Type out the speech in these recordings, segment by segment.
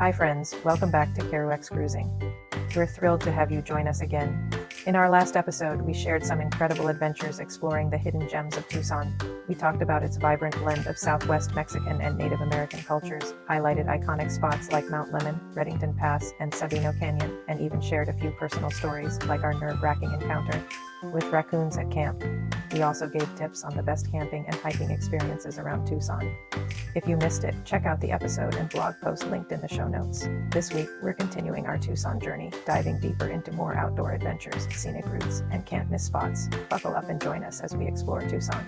Hi friends, welcome back to Kerouac Cruising. We're thrilled to have you join us again. In our last episode, we shared some incredible adventures exploring the hidden gems of Tucson. We talked about its vibrant blend of Southwest Mexican and Native American cultures, highlighted iconic spots like Mount Lemmon, Reddington Pass, and Sabino Canyon, and even shared a few personal stories like our nerve-wracking encounter with raccoons at camp. We also gave tips on the best camping and hiking experiences around Tucson. If you missed it, check out the episode and blog post linked in the show notes. This week, we're continuing our Tucson journey, diving deeper into more outdoor adventures, scenic routes, and can't miss spots. Buckle up and join us as we explore Tucson.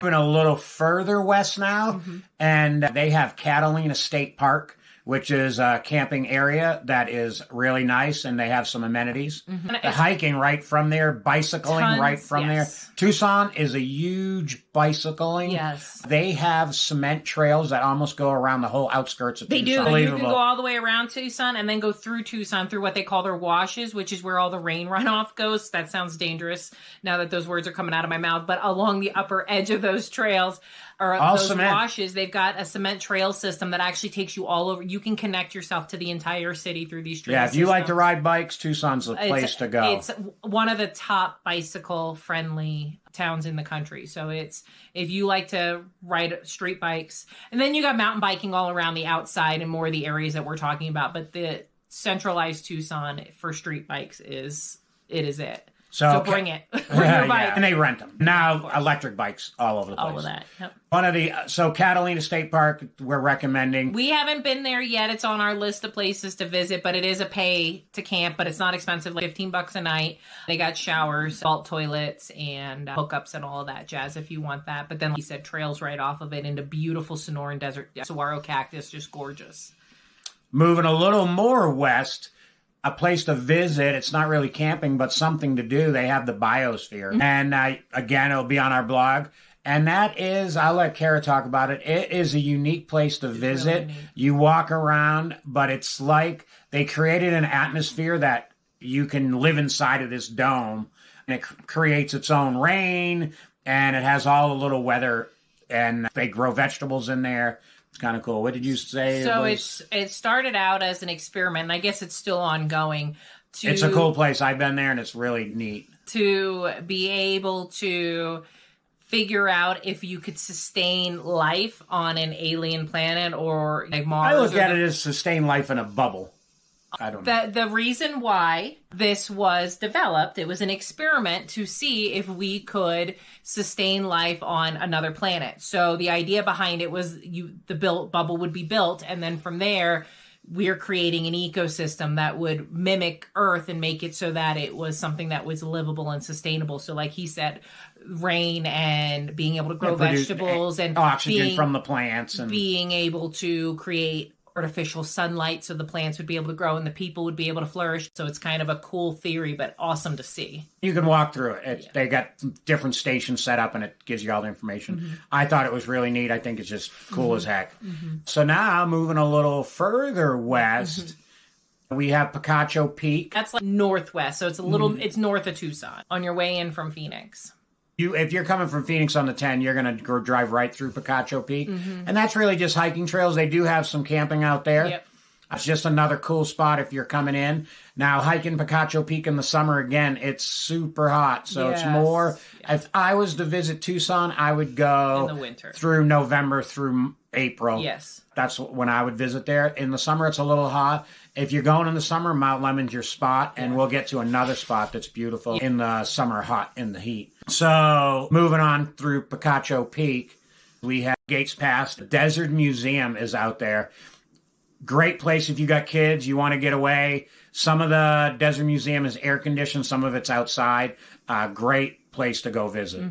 Moving a little further west now, and they have Catalina State Park, which is a camping area that is really nice, and they have some amenities. The hiking right from there, bicycling right from there. Tucson is a huge bicycling. Yes. They have cement trails that almost go around the whole outskirts of Tucson. They do. You can go all the way around Tucson and then go through Tucson through what they call their washes, which is where all the rain runoff goes. That sounds dangerous now that those words are coming out of my mouth. But along the upper edge of those trails, or all those cement. washes, they've got a cement trail system that actually takes you all over. You can connect yourself to the entire city through these trails. Yeah, if you like to ride bikes, Tucson's the place to go. It's one of the top bicycle-friendly towns in the country. So it's, if you like to ride street bikes, and then you got mountain biking all around the outside and more of the areas that we're talking about. But the centralized Tucson for street bikes is it. So bring it. Bring your bike. Yeah. And they rent them. Now, electric bikes all over the place. All of that. Yep. So Catalina State Park, we're recommending. We haven't been there yet. It's on our list of places to visit, but it is a pay to camp, but it's not expensive, like $15 a night. They got showers, salt toilets, and hookups and all of that jazz if you want that. But then, like you said, trails right off of it into beautiful Sonoran Desert. Saguaro cactus, just gorgeous. Moving a little more west, a place to visit. It's not really camping, but something to do. They have the Biosphere. And again, it'll be on our blog. And that is, I'll let Kara talk about it. It is a unique place to visit. Really, you walk around, but it's like they created an atmosphere that you can live inside of this dome. And it creates its own rain, and it has all the little weather, and they grow vegetables in there. It's kind of cool. What did you say? So it started out as an experiment, and I guess it's still ongoing. It's a cool place. I've been there, and it's really neat. To be able to figure out if you could sustain life on an alien planet or like Mars. I look at it as sustain life in a bubble. I don't know. The reason why this was developed, it was an experiment to see if we could sustain life on another planet. So the idea behind it was the bubble would be built, and then from there, we're creating an ecosystem that would mimic Earth and make it so that it was something that was livable and sustainable. So like he said, rain and being able to grow vegetables and oxygen from the plants and being able to create artificial sunlight so the plants would be able to grow and the people would be able to flourish. So it's kind of a cool theory, but awesome to see. You can walk through it. They got different stations set up and it gives you all the information. I thought it was really neat. I think it's just cool as heck. So now moving a little further west, we have Picacho Peak. That's like northwest. So it's a little, it's north of Tucson on your way in from Phoenix. If you're coming from Phoenix on the 10, you're going to go drive right through Picacho Peak. And that's really just hiking trails. They do have some camping out there. Yep. It's just another cool spot if you're coming in. Now, hiking Picacho Peak in the summer, again, it's super hot. So it's more, if I was to visit Tucson, I would go in the winter through November through April. Yes. That's when I would visit there. In the summer, it's a little hot. If you're going in the summer, Mount Lemmon's your spot, and we'll get to another spot that's beautiful in the summer, hot in the heat. So moving on through Picacho Peak, we have Gates Pass. The Desert Museum is out there. Great place if you got kids, you want to get away. Some of the Desert Museum is air conditioned, some of it's outside. Great place to go visit.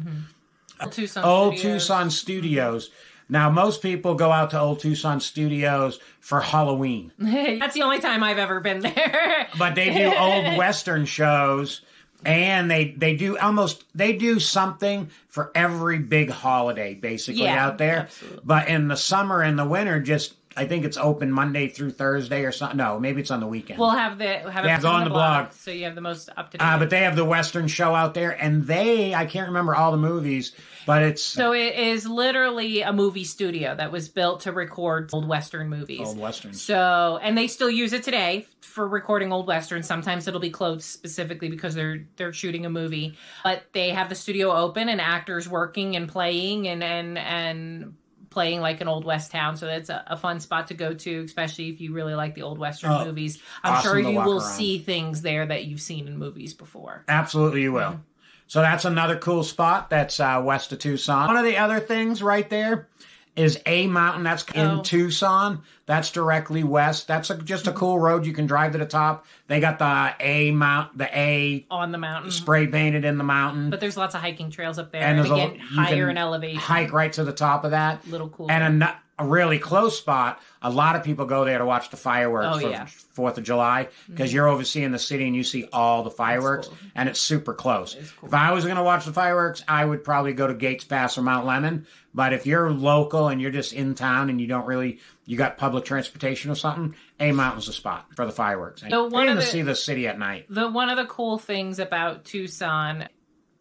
Old Tucson Studios. Now, most people go out to Old Tucson Studios for Halloween. That's the only time I've ever been there. But they do old Western shows, and they do something for every big holiday, basically, out there. Absolutely. But in the summer and the winter, just I think it's open Monday through Thursday or something. No, maybe it's on the weekend. We'll have it go on the blog. so you have the most up to date. But they have the Western show out there, and I can't remember all the movies, but it's... So it is literally a movie studio that was built to record old Western movies. Old Westerns. So, and they still use it today for recording old Westerns. Sometimes it'll be closed specifically because they're shooting a movie. But they have the studio open and actors working and playing and playing like an old West town. So that's a fun spot to go to, especially if you really like the old Western movies. I'm awesome sure to you walk will around. see things there that you've seen in movies before. Absolutely you will. So that's another cool spot that's west of Tucson. One of the other things right there is A Mountain. That's in Tucson. That's directly west. That's just a cool road. You can drive to the top. They got the A On the mountain. spray painted in the mountain. But there's lots of hiking trails up there. And And there's they get higher in elevation. Hike right to the top of that. Little cool. And a really close spot. A lot of people go there to watch the fireworks for 4th of July because you're overseeing the city and you see all the fireworks, cool. and it's super close. Cool. If I was going to watch the fireworks, I would probably go to Gates Pass or Mount Lemon. But if you're local and you're just in town and you got public transportation or something, A Mountain's the spot for the fireworks. And to see the city at night. One of the cool things about Tucson,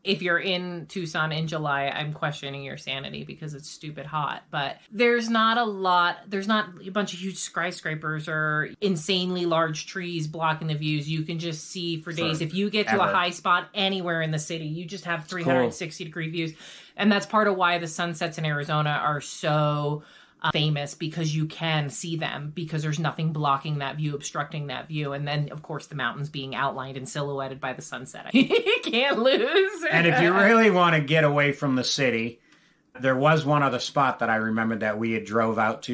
if you're in Tucson in July, I'm questioning your sanity because it's stupid hot. But there's not a bunch of huge skyscrapers or insanely large trees blocking the views. You can just see for days. If you get to a high spot anywhere in the city, you just have 360-degree views. And that's part of why the sunsets in Arizona are so famous, because you can see them because there's nothing blocking that view, obstructing that view. And then, of course, the mountains being outlined and silhouetted by the sunset. You can't lose. And if you really want to get away from the city, there was one other spot that I remembered that we had drove out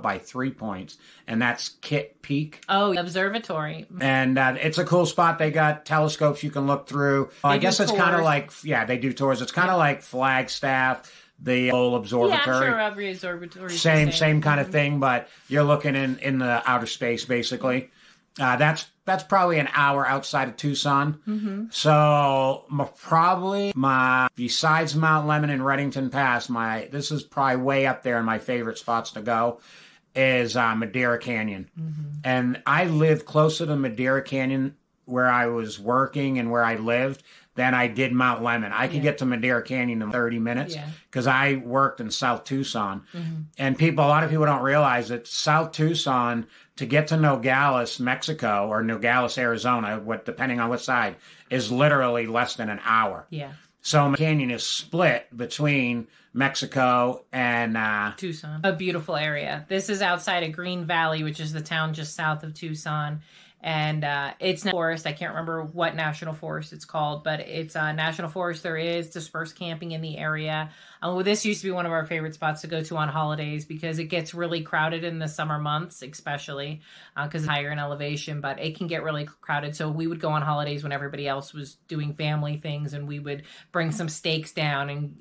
by 3 Points, and that's Catalina Peak. Oh, observatory. And it's a cool spot. They got telescopes you can look through. I guess it's kind of like, they do tours. It's kind of like Flagstaff, the old observatory. Yeah, I'm sure every observatory is same kind of thing, but you're looking in the outer space, basically. That's probably an hour outside of Tucson. So probably besides Mount Lemon and Reddington Pass, this is probably way up there in my favorite spots to go, is Madera Canyon. And I lived closer to Madera Canyon where I was working and where I lived than I did Mount Lemon. I could get to Madera Canyon in 30 minutes because I worked in South Tucson. And a lot of people don't realize that South Tucson, to get to Nogales, Mexico, or Nogales, Arizona, depending on what side, is literally less than an hour. So the canyon is split between Mexico and Tucson. A beautiful area. This is outside of Green Valley, which is the town just south of Tucson. And it's a forest. I can't remember what national forest it's called, but it's a national forest. There is dispersed camping in the area. This used to be one of our favorite spots to go to on holidays because it gets really crowded in the summer months, especially because it's higher in elevation, but it can get really crowded. So we would go on holidays when everybody else was doing family things, and we would bring some steaks down and,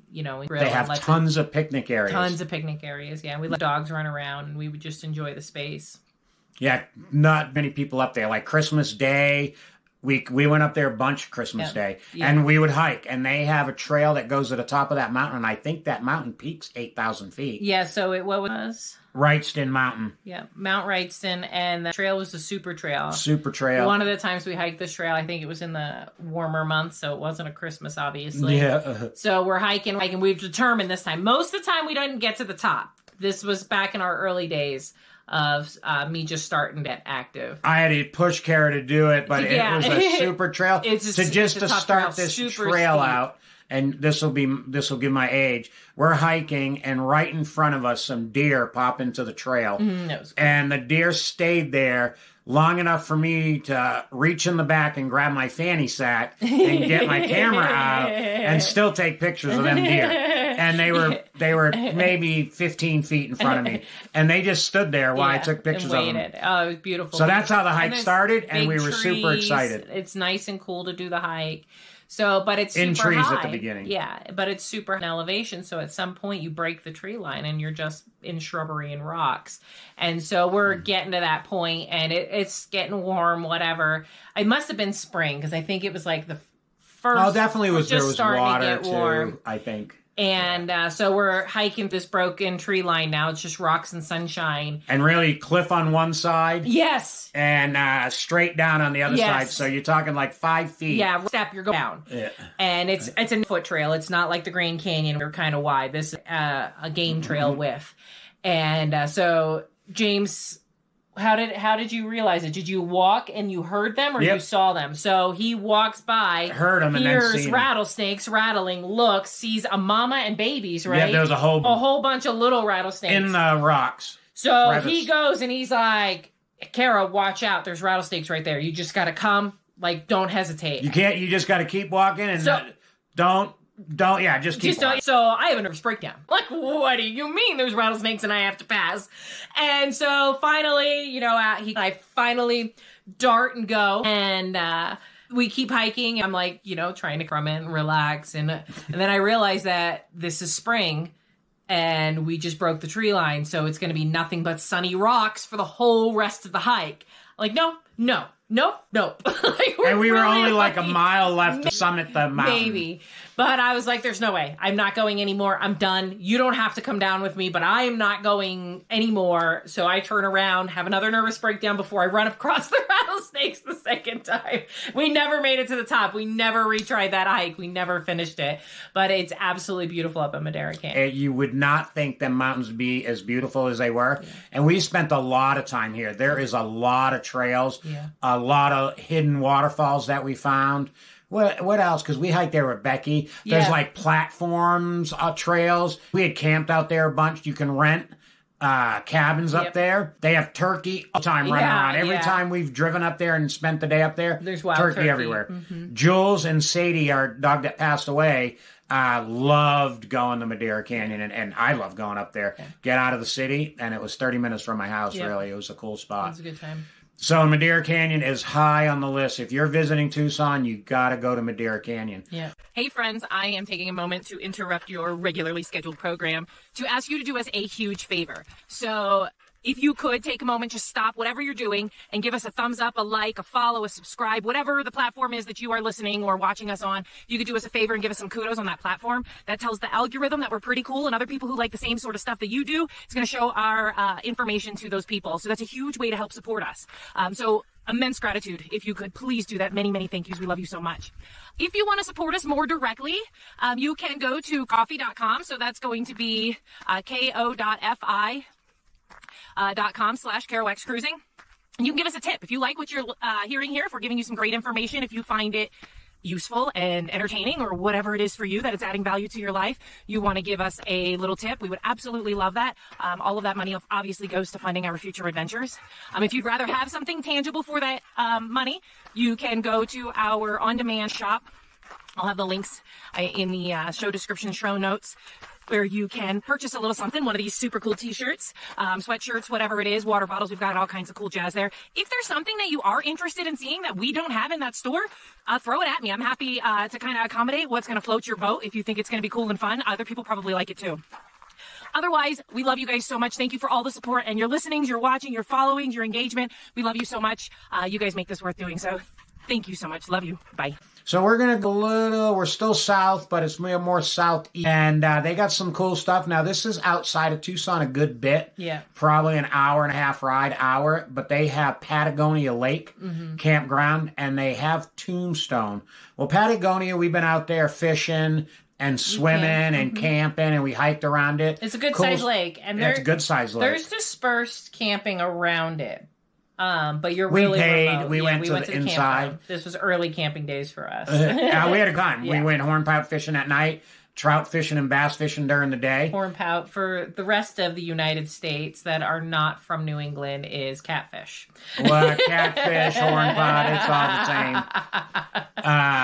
grill. They have tons of picnic areas. Tons of picnic areas, yeah. We let dogs run around, and we would just enjoy the space. Yeah, not many people up there. Like Christmas Day, we went up there a bunch Christmas Day, and we would hike. And they have a trail that goes to the top of that mountain, and I think that mountain peaks 8,000 feet. Yeah, so what was? Wrightston Mountain. Yeah, Mount Wrightston, and the trail was the Super Trail. Super Trail. One of the times we hiked this trail, I think it was in the warmer months, so it wasn't a Christmas, obviously. Yeah. So we're hiking. We've determined this time. Most of the time, we didn't get to the top. This was back in our early days of me just starting to get active. I had to push Kara to do it, but it was a super trail. To start this trail out, and this will give my age. We're hiking, and right in front of us, some deer pop into the trail, and the deer stayed there long enough for me to reach in the back and grab my fanny sack and get my camera out and still take pictures of them deer. And they were maybe 15 feet in front of me, and they just stood there while I took pictures of them. Oh, it was beautiful. So that's how the hike started, and we were super excited. It's nice and cool to do the hike. So, but it's super in trees high. At the beginning. Yeah, but it's super high in elevation. So at some point you break the tree line and you're just in shrubbery and rocks. And so we're getting to that point, and it's getting warm, whatever. It must have been spring because I think it was like the first. Oh, definitely was. There was water too, I think. And so we're hiking this broken tree line now. It's just rocks and sunshine. And really cliff on one side. Yes. And straight down on the other side. So you're talking like 5 feet. Yeah, step, you're going down. Yeah. And it's a foot trail. It's not like the Grand Canyon. We're kind of wide. This is a game trail width. And so, James... How did you realize it? Did you walk and you heard them, or you saw them? So he walks by, heard them, and then hears rattlesnakes rattling, looks, sees a mama and babies, right? Yeah, there's a whole bunch of little rattlesnakes in the rocks. So he goes and he's like, Kara, watch out. There's rattlesnakes right there. You just got to come. Like, don't hesitate. You just got to keep walking and just keep walking. So I have a nervous breakdown. Like, what do you mean there's rattlesnakes and I have to pass? And so finally, I finally dart and go, and we keep hiking. I'm like, trying to come in, relax. And then I realize that this is spring and we just broke the tree line. So it's going to be nothing but sunny rocks for the whole rest of the hike. Like, no. And we were only like a mile left to summit the mountain. Maybe. But I was like, there's no way. I'm not going anymore. I'm done. You don't have to come down with me, but I am not going anymore. So I turn around, have another nervous breakdown before I run across the rattlesnakes the second time. We never made it to the top. We never retried that hike. We never finished it. But it's absolutely beautiful up at Madera Canyon. You would not think the mountains would be as beautiful as they were. Yeah. And we spent a lot of time here. There is a lot of trails, a lot of hidden waterfalls that we found. What else? Because we hiked there with Becky. There's like platforms, trails. We had camped out there a bunch. You can rent cabins up there. They have turkey all the time running around. Every time we've driven up there and spent the day up there, there's wild turkey everywhere. Mm-hmm. Jules and Sadie, our dog that passed away, loved going to Madera Canyon, and I love going up there. Yeah. Get out of the city, and it was 30 minutes from my house, really. It was a cool spot. It was a good time. So Madera Canyon is high on the list. If you're visiting Tucson, you got to go to Madera Canyon. Yeah. Hey friends, I am taking a moment to interrupt your regularly scheduled program to ask you to do us a huge favor. So if you could take a moment, just stop whatever you're doing and give us a thumbs up, a like, a follow, a subscribe, whatever the platform is that you are listening or watching us on. You could do us a favor and give us some kudos on that platform. That tells the algorithm that we're pretty cool, and other people who like the same sort of stuff that you do, it's going to show our information to those people. So that's a huge way to help support us. So immense gratitude. If you could please do that. Many, many thank yous. We love you so much. If you want to support us more directly, you can go to coffee.com. So that's going to be ko.fi.com/CarolXCruising. You can give us a tip if you like what you're hearing here. If we're giving you some great information, if you find it useful and entertaining, or whatever it is for you that it's adding value to your life, you want to give us a little tip, we would absolutely love that. All of that money obviously goes to funding our future adventures. If you'd rather have something tangible for that money, you can go to our on-demand shop. I'll have the links in the show description, show notes, where you can purchase a little something, one of these super cool t-shirts, sweatshirts, whatever it is, water bottles. We've got all kinds of cool jazz there. If there's something that you are interested in seeing that we don't have in that store, throw it at me. I'm happy to kind of accommodate what's going to float your boat. If you think it's going to be cool and fun, other people probably like it too. Otherwise, we love you guys so much. Thank you for all the support and your listenings, your watching, your followings, your engagement. We love you so much. You guys make this worth doing. So thank you so much. Love you. Bye. So we're going to go we're still south, but it's more southeast. And they got some cool stuff. Now, this is outside of Tucson a good bit. Yeah. Probably an hour and a half ride, but they have Patagonia Lake campground, and they have Tombstone. Well, Patagonia, we've been out there fishing and swimming and camping, and we hiked around it. It's a good sized lake. And it's a good sized lake. There's dispersed camping around it. But you're really remote. We went to the inside. Campground. This was early camping days for us. We had a time. We went hornpout fishing at night, trout fishing and bass fishing during the day. Hornpout for the rest of the United States that are not from New England is catfish. Well, catfish, hornpout, it's all the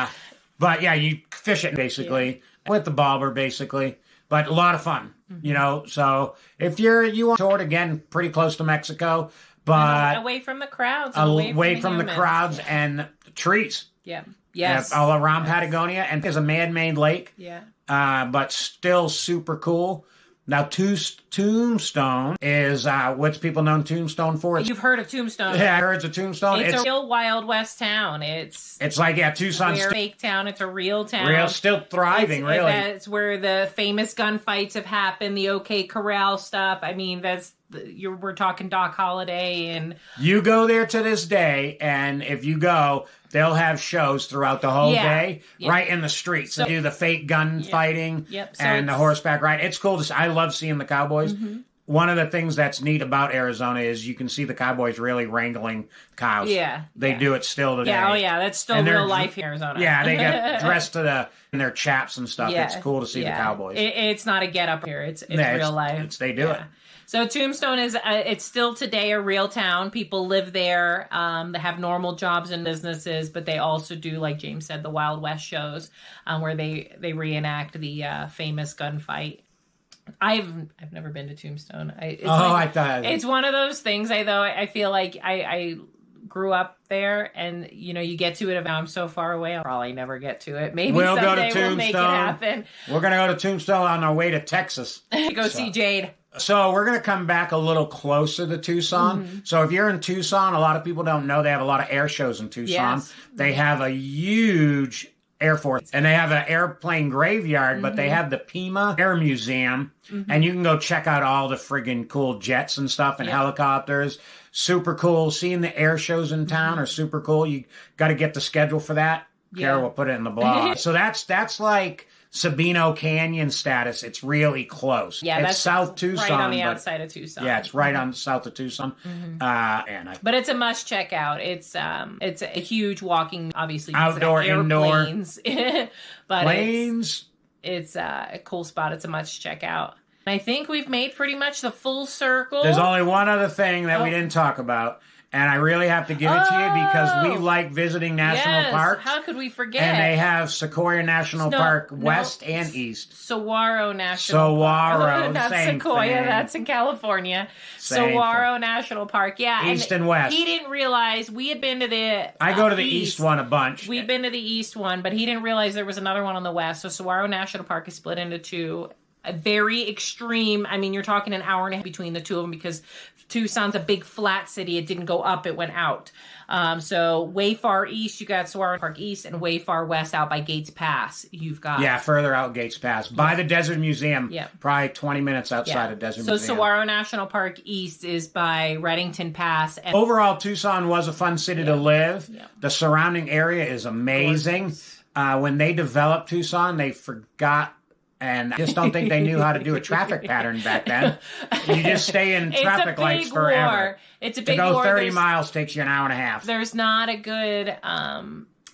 same. But yeah, you fish it basically with the bobber basically. But a lot of fun, So if you want to, again, pretty close to Mexico. But away from the crowds. Away from the crowds and the trees. Yeah. Yes. All around Patagonia. And there's a man-made lake. Yeah. But still super cool. Now, Tombstone is what's people know Tombstone for? You've heard of Tombstone. Yeah, I heard of Tombstone. It's a real Wild West town. It's like, yeah, Tucson. It's a fake town. It's a real town. Real, still thriving, really. That's where the famous gunfights have happened, the OK Corral stuff. I mean, we're talking Doc Holliday. And you go there to this day, and if you go, they'll have shows throughout the whole day, right in the streets. So, they do the fake gun fighting and the horseback ride. It's cool. I love seeing the cowboys. Mm-hmm. One of the things that's neat about Arizona is you can see the cowboys really wrangling cows. Yeah. They do it still today. Yeah, that's still real life here in Arizona. Yeah, they get dressed in their chaps and stuff. Yeah. It's cool to see the cowboys. It's not a get up here. It's real life. They do it. So Tombstone is, it's still today a real town. People live there. They have normal jobs and businesses, but they also do, like James said, the Wild West shows where they reenact the famous gunfight. I've never been to Tombstone. I thought it's one of those things. I feel like I grew up there, and you get to it. If I'm so far away, I'll probably never get to it. Maybe we'll someday go to we'll make it happen. We're gonna go to Tombstone on our way to Texas. See Jade. So we're going to come back a little closer to Tucson. Mm-hmm. So if you're in Tucson, a lot of people don't know they have a lot of air shows in Tucson. Yes. They have a huge Air Force, and they have an airplane graveyard, but they have the Pima Air Museum, and you can go check out all the friggin' cool jets and stuff and helicopters. Super cool. Seeing the air shows in town are super cool. You got to get the schedule for that. Kara will put it in the blog. So that's like Sabino Canyon status. It's really close. Yeah, that's South Tucson, right on the outside of Tucson. Yeah, it's right on south of Tucson. But it's a must check out. It's a huge walking, obviously outdoor, indoor. But planes. It's a cool spot. It's a must check out. I think we've made pretty much the full circle. There's only one other thing that we didn't talk about. And I really have to give it to you because we like visiting national parks. How could we forget? And they have Sequoia National Park West and East. Saguaro National Park. Not Sequoia, that's in California. Saguaro National Park, East and West. He didn't realize we had been to the I go to the East one a bunch. We've been to the East one, but he didn't realize there was another one on the West. So Saguaro National Park is split into two. A very extreme. I mean, you're talking an hour and a half between the two of them because Tucson's a big flat city. It didn't go up, it went out. So way far east, you got Saguaro Park East, and way far west out by Gates Pass, you've got... Yeah, further out Gates Pass. By the Desert Museum. Yeah. Probably 20 minutes outside of Desert Museum. So Saguaro National Park East is by Reddington Pass. And overall, Tucson was a fun city to live. Yeah. The surrounding area is amazing. When they developed Tucson, they forgot... And I just don't think they knew how to do a traffic pattern back then. You just stay in traffic lights forever. It's a big war. To go 30 miles takes you an hour and a half. There's not a good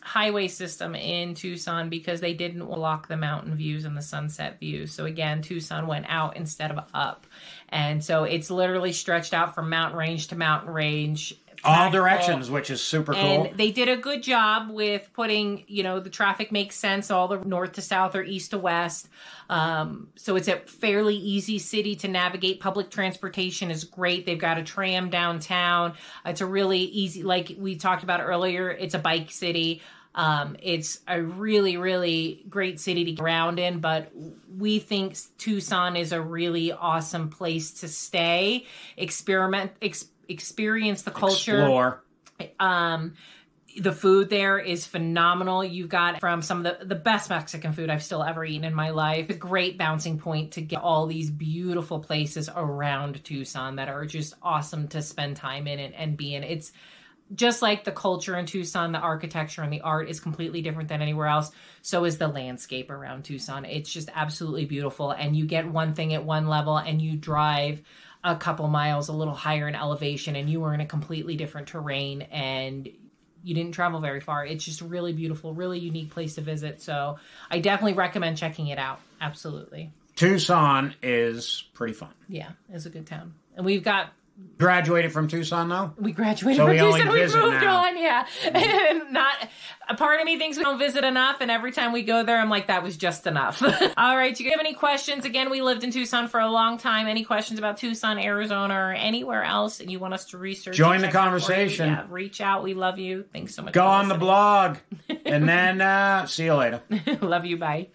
highway system in Tucson because they didn't block the mountain views and the sunset views. So again, Tucson went out instead of up. And so it's literally stretched out from mountain range to mountain range. All directions, which is super cool. And they did a good job with putting, the traffic makes sense, all the north to south or east to west. So it's a fairly easy city to navigate. Public transportation is great. They've got a tram downtown. It's a really easy, like we talked about earlier, it's a bike city. It's a really, really great city to get around in, but we think Tucson is a really awesome place to stay, experience the culture. Explore. The food there is phenomenal. You've got from some of the best Mexican food I've still ever eaten in my life. A great bouncing point to get all these beautiful places around Tucson that are just awesome to spend time in and be in. It's just like the culture in Tucson, the architecture and the art is completely different than anywhere else. So is the landscape around Tucson. It's just absolutely beautiful. And you get one thing at one level and you drive a couple miles a little higher in elevation and you were in a completely different terrain and you didn't travel very far. It's just a really beautiful, really unique place to visit. So I definitely recommend checking it out. Absolutely. Tucson is pretty fun. Yeah, it's a good town. And we've got... Graduated from Tucson, though? We graduated from Tucson. We moved on, yeah. And not... A part of me thinks we don't visit enough, and every time we go there, I'm like, that was just enough. All right, do you have any questions? Again, we lived in Tucson for a long time. Any questions about Tucson, Arizona, or anywhere else and you want us to research? Join the conversation. Yeah, reach out. We love you. Thanks so much. Go on the blog. And then see you later. Love you. Bye.